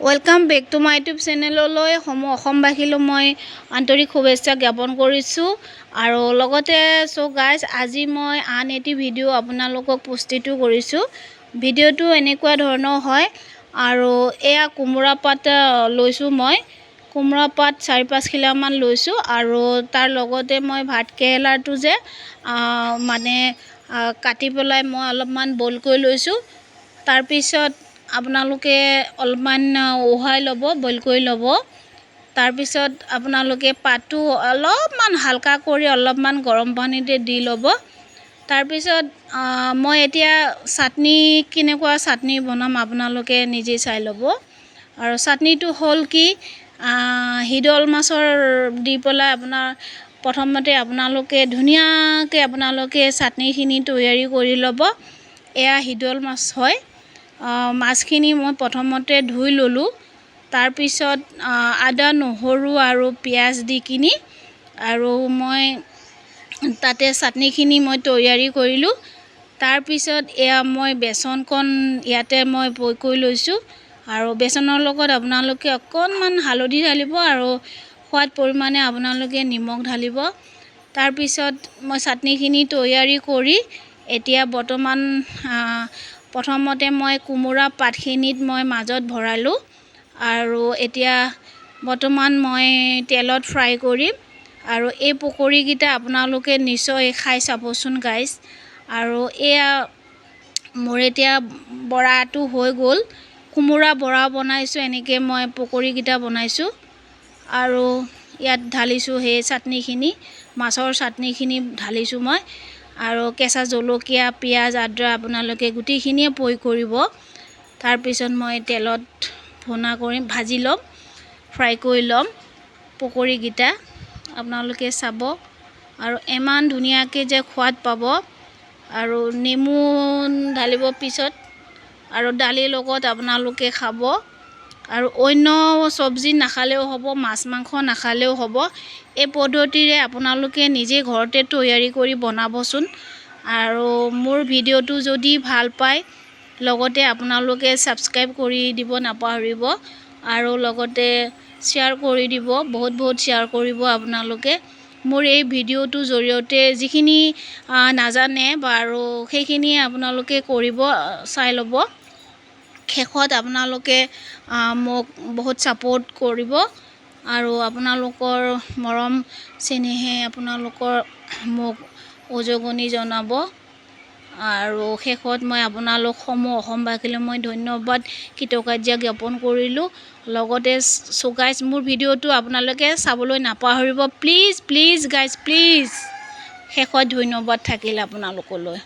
Welcome back to my YouTube channel. অসমবাসীলৈ মই আন্তৰিক শুভেচ্ছা জ্ঞাপন কৰিছোঁ আৰু লগতে সো গাইজ আজি মই আন এটি ভিডিঅ' আপোনালোকক পুষ্টিটো কৰিছোঁ। ভিডিঅ'টো এনেকুৱা ধৰণৰ হয় আৰু এয়া কুমুৰা পাত লৈছোঁ। মই কুমুৰা পাত 4-5 কিলোমান লৈছোঁ আৰু তাৰ লগতে মই ভাত কেৰেলাটো যে মানে কাটি পেলাই মই অলপমান বইল কৰি লৈছোঁ। তাৰ পিছত আপোনালোকে অলপমান উহাই ল'ব, বইল কৰি ল'ব। তাৰ পিছত আপোনালোকে পাতটো অলপমান হালকা কৰি অলপমান গৰম পানীতে দি ল'ব। তাৰ পিছত মই এতিয়া চাটনি কেনেকুৱা চাটনি বনাম আপোনালোকে নিজে চাই ল'ব। আৰু চাটনিটো হ'ল কি হিদল মাছৰ দি পেলাই আপোনাৰ প্ৰথমতে আপোনালোকে ধুনীয়াকৈ আপোনালোকে চাটনিখিনি তৈয়াৰী কৰি ল'ব। এয়া হিদল মাছ হয়। মাছখিনি মই প্ৰথমতে ধুই ল'লোঁ। তাৰ পিছত আদা নহৰু আৰু পিঁয়াজ দি কিনি আৰু মই তাতে চাটনিখিনি মই তৈয়াৰী কৰিলোঁ। তাৰ পিছত এয়া মই বেচনকণ ইয়াতে মই প্ৰয়োগ কৰি লৈছোঁ আৰু বেচনৰ লগত আপোনালোকে অকণমান হালধি ঢালিব আৰু সোৱাদ পৰিমাণে আপোনালোকে নিমখ ঢালিব। তাৰ পিছত মই চাটনিখিনি তৈয়াৰী কৰি এতিয়া বৰ্তমান প্ৰথমতে মই কুমুৰা পাতখিনিত মই মাজত ভৰালোঁ আৰু এতিয়া বৰ্তমান মই তেলত ফ্ৰাই কৰিম আৰু এই পকৰীকেইটা আপোনালোকে নিশ্চয় খাই চাবচোন গাইজ। আৰু এয়া মোৰ এতিয়া বৰাটো হৈ গ'ল। কুমুৰা বৰা বনাইছোঁ, এনেকৈ মই পকৰীকেইটা বনাইছোঁ আৰু ইয়াত ঢালিছোঁ সেই চাটনিখিনি, মাছৰ চাটনিখিনি ঢালিছোঁ মই আৰু কেঁচা জলকীয়া পিঁয়াজ আদা আপোনালোকে গোটেইখিনিয়ে প্ৰয়োগ কৰিব। তাৰপিছত মই তেলত ভাজি ল'ম, ফ্ৰাই কৰি ল'ম পকৰীকেইটা। আপোনালোকে চাব আৰু ইমান ধুনীয়াকৈ যে সোৱাদ পাব আৰু নেমু ঢালিব পিছত আৰু দালিৰ লগত আপোনালোকে খাব আৰু অন্য চব্জি নাখালেও হ'ব, মাছ মাংস নাখালেও হ'ব। এই পদ্ধতিৰে আপোনালোকে নিজে ঘৰতে তৈয়াৰী কৰি বনাবচোন। আৰু মোৰ ভিডিঅ'টো যদি ভাল পায় লগতে আপোনালোকে ছাবস্ক্ৰাইব কৰি দিব নাপাহৰিব আৰু লগতে শ্বেয়াৰ কৰি দিব, বহুত শ্বেয়াৰ কৰিব আপোনালোকে। মোৰ এই ভিডিঅ'টোৰ জৰিয়তে যিখিনি নাজানে বাৰু সেইখিনি আপোনালোকে কৰিব, চাই ল'ব। শেষত আপোনালোকে মোক বহুত ছাপোৰ্ট কৰিব আৰু আপোনালোকৰ মৰম চেনেহে আপোনালোকৰ মোক উজগনি জনাব। আৰু শেষত মই আপোনালোক অসমবাসীলৈ মই ধন্যবাদ কৃতজ্ঞতা জ্ঞাপন কৰিলোঁ। লগতে সো গাইজ মোৰ ভিডিঅ'টো আপোনালোকে চাবলৈ নাপাহৰিব প্লিজ গাইজ, প্লিজ। শেষত ধন্যবাদ থাকিল আপোনালোকলৈ।